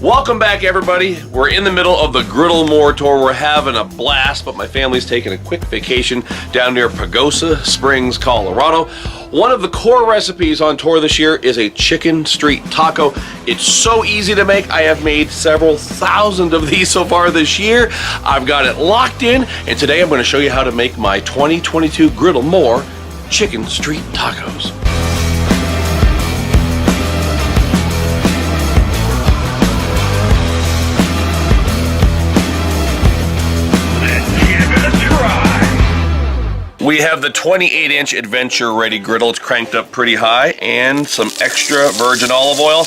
Welcome back, everybody. We're in the middle of the Griddle More Tour. We're having a blast, but my family's taking a quick vacation down near Pagosa Springs, Colorado. One of the core recipes on tour this year is a chicken street taco. It's so easy to make. I have made several thousand of these so far this year. I've got it locked in, and today I'm going to show you how to make my 2022 Griddle More chicken street tacos. We have the 28-inch Adventure Ready griddle. It's cranked up pretty high, and some extra virgin olive oil.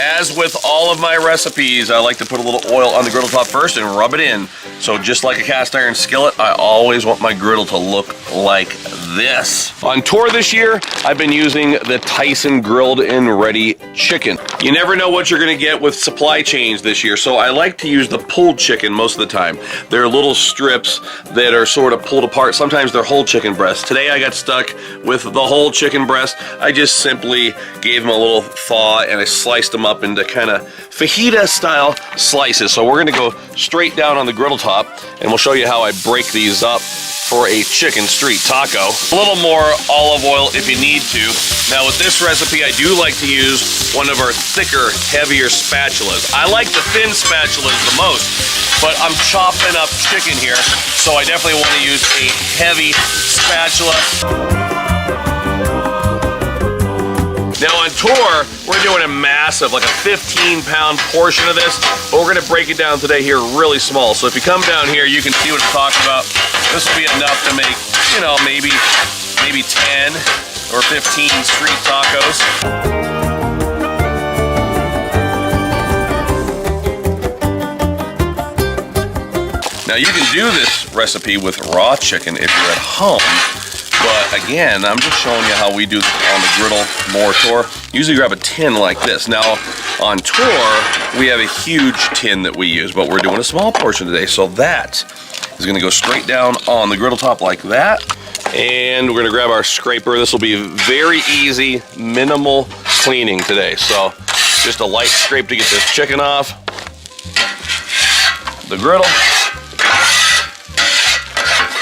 As with all of my recipes, I like to put a little oil on the griddle top first and rub it in. So just like a cast iron skillet, I always want my griddle to look like this. On tour this year, I've been using the Tyson grilled and ready chicken. You never know what you're gonna get with supply chains this year, so I like to use the pulled chicken most of the time. They're little strips that are sort of pulled apart. Sometimes they're whole chicken breasts. Today I got stuck with the whole chicken breast. I just simply gave them a little thaw and I sliced them up into kind of fajita style slices. So we're gonna go straight down on the griddle top and we'll show you how I break these up for a chicken street taco. A little more olive oil if you need to. Now with this recipe, I do like to use one of our thicker, heavier spatulas. I like the thin spatulas the most, but I'm chopping up chicken here, so I definitely want to use a heavy spatula. Now on tour, we're doing a massive, like a 15-pound portion of this, but we're gonna break it down today here really small. So if you come down here, you can see what I'm talking about. This will be enough to make, you know, maybe 10 or 15 street tacos. Now you can do this recipe with raw chicken if you're at home. But again, I'm just showing you how we do on the Griddle More Tour. Usually grab a tin like this. Now, on tour, we have a huge tin that we use, but we're doing a small portion today. So that is gonna go straight down on the griddle top like that. And we're gonna grab our scraper. This will be very easy, minimal cleaning today. So just a light scrape to get this chicken off the griddle.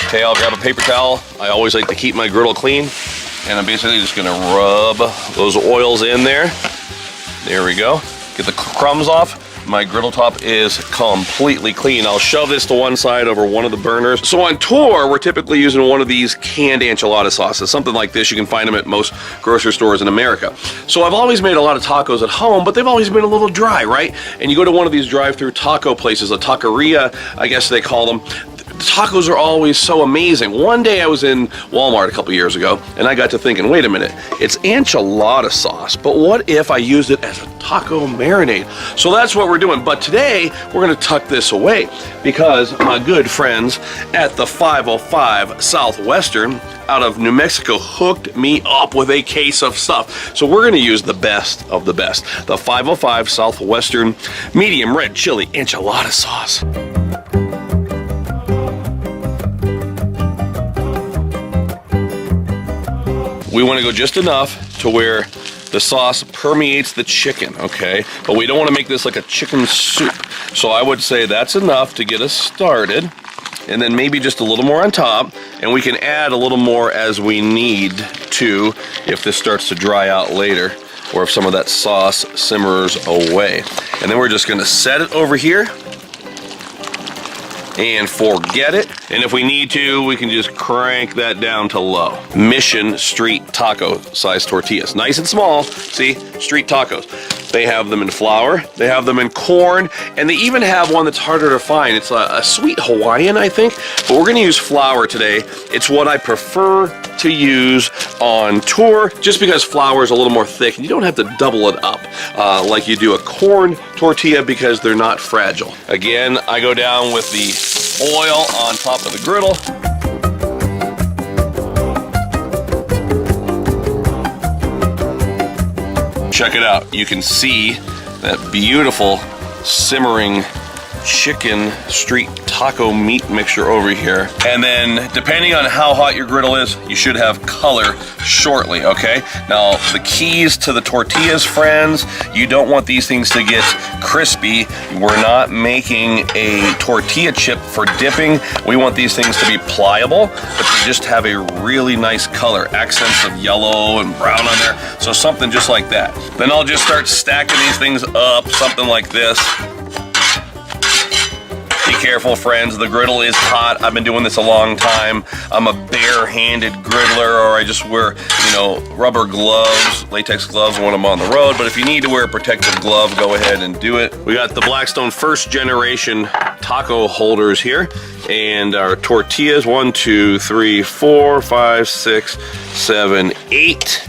Okay, I'll grab a paper towel. I always like to keep my griddle clean. And I'm basically just gonna rub those oils in there. There we go. Get the crumbs off. My griddle top is completely clean. I'll shove this to one side over one of the burners. So on tour, we're typically using one of these canned enchilada sauces. Something like this, you can find them at most grocery stores in America. So I've always made a lot of tacos at home, but they've always been a little dry, right? And you go to one of these drive-through taco places, a taqueria, I guess they call them. The tacos are always so amazing. One day I was in Walmart a couple years ago and I got to thinking, wait a minute, it's enchilada sauce, but what if I used it as a taco marinade? So that's what we're doing. But today we're gonna tuck this away because my good friends at the 505 Southwestern out of New Mexico hooked me up with a case of stuff. So we're gonna use the best of the best. The 505 Southwestern medium red chili enchilada sauce. We want to go just enough to where the sauce permeates the chicken, okay? But we don't want to make this like a chicken soup. So I would say that's enough to get us started. And then maybe just a little more on top. And we can add a little more as we need to if this starts to dry out later or if some of that sauce simmers away. And then we're just going to set it over here and forget it. And if we need to, we can just crank that down to low. Mission Street Taco size tortillas. Nice and small, see, street tacos. They have them in flour, they have them in corn, and they even have one that's harder to find. It's a sweet Hawaiian, I think, but we're gonna use flour today. It's what I prefer to use on tour, just because flour is a little more thick and you don't have to double it up like you do a corn tortilla because they're not fragile. Again, I go down with the oil on top of the griddle. Check it out. You can see that beautiful simmering chicken street taco meat mixture over here. And then depending on how hot your griddle is, you should have color shortly, okay? Now, the keys to the tortillas, friends, you don't want these things to get crispy. We're not making a tortilla chip for dipping. We want these things to be pliable, but to just have a really nice color, accents of yellow and brown on there. So something just like that. Then I'll just start stacking these things up, something like this. Be careful, friends, the griddle is hot. I've been doing this a long time. I'm a bare-handed griddler, or I just wear, you know, rubber gloves, latex gloves when I'm on the road. But if you need to wear a protective glove, go ahead and do it. We got the Blackstone first generation taco holders here, and our tortillas, 1, 2, 3, 4, 5, 6, 7, 8.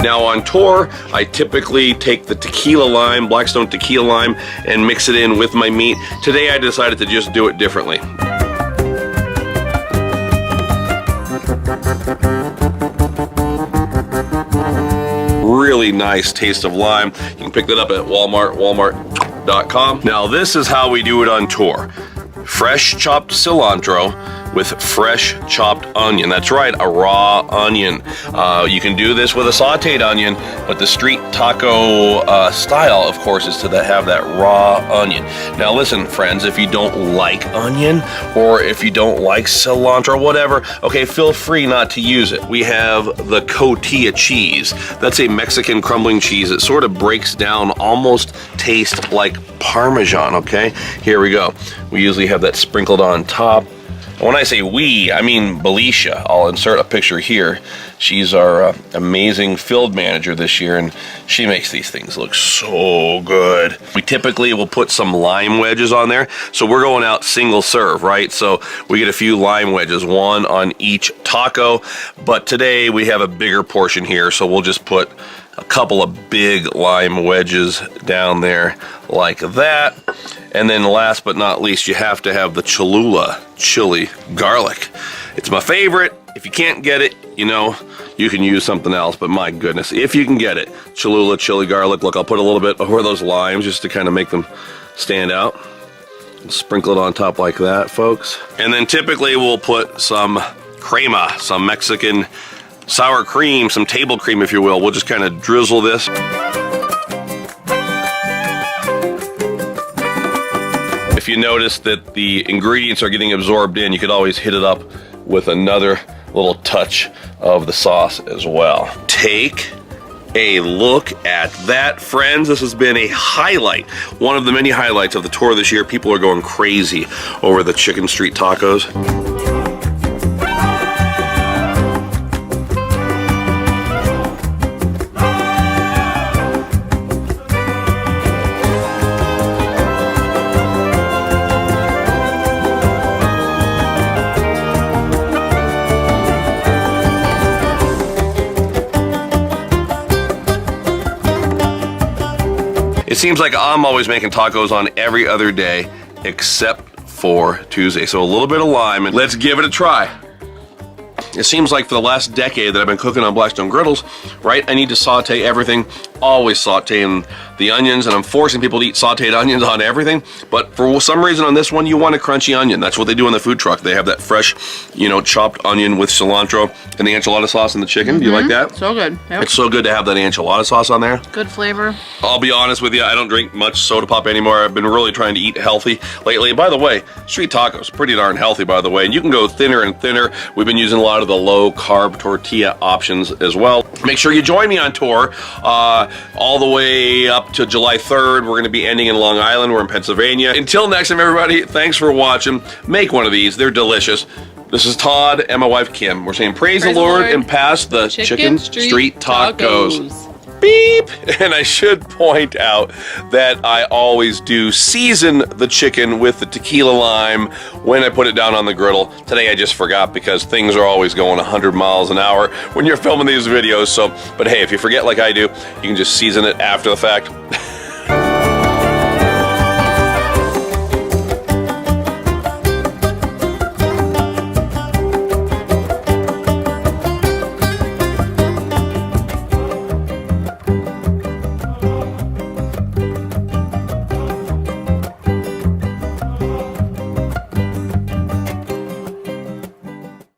Now on tour, I typically take the tequila lime, Blackstone tequila lime, and mix it in with my meat. Today I decided to just do it differently. Really nice taste of lime. You can pick that up at Walmart, walmart.com. Now this is how we do it on tour. Fresh chopped cilantro with fresh chopped onion. That's right, a raw onion. You can do this with a sauteed onion, but the street taco style, of course, is to have that raw onion. Now listen, friends, if you don't like onion, or if you don't like cilantro, whatever, okay, feel free not to use it. We have the cotija cheese. That's a Mexican crumbling cheese. It sort of breaks down, almost tastes like Parmesan, okay? Here we go. We usually have that sprinkled on top. When I say we, I mean Belisha. I'll insert a picture here. She's our amazing field manager this year, and she makes these things look so good. We typically will put some lime wedges on there. So we're going out single serve, right? So we get a few lime wedges, one on each taco. But today we have a bigger portion here, so we'll just put a couple of big lime wedges down there like that. And then last but not least, you have to have the Cholula chili garlic. It's my favorite. If you can't get it, you know, you can use something else, but my goodness, if you can get it, Cholula chili garlic. Look, I'll put a little bit over those limes just to kind of make them stand out. Sprinkle it on top like that, folks. And then typically we'll put some crema, some Mexican sour cream, some table cream, if you will. We'll just kind of drizzle this. If you notice that the ingredients are getting absorbed in, you could always hit it up with another little touch of the sauce as well. Take a look at that, friends. This has been a highlight, one of the many highlights of the tour this year. People are going crazy over the chicken street tacos. It seems like I'm always making tacos on every other day except for Tuesday. So a little bit of lime, and let's give it a try. It seems like for the last decade that I've been cooking on Blackstone griddles, right? I need to saute everything, always sauteing the onions, and I'm forcing people to eat sauteed onions on everything. But for some reason on this one, you want a crunchy onion. That's what they do in the food truck. They have that fresh, you know, chopped onion with cilantro and the enchilada sauce and the chicken. Do you like that? So good. Yep. It's so good to have that enchilada sauce on there. Good flavor. I'll be honest with you, I don't drink much soda pop anymore. I've been really trying to eat healthy lately. And by the way, street tacos, pretty darn healthy, by the way. And you can go thinner and thinner. We've been using a lot of the low-carb tortilla options as well. Make sure you join me on tour all the way up to July 3rd. We're going to be ending in Long Island. We're in Pennsylvania. Until next time, everybody, thanks for watching. Make one of these. They're delicious. This is Todd and my wife, Kim. We're saying praise the Lord and pass the chicken street tacos. Beep! And I should point out that I always do season the chicken with the tequila lime when I put it down on the griddle. Today I just forgot because things are always going 100 miles an hour when you're filming these videos. So, but hey, if you forget like I do, you can just season it after the fact.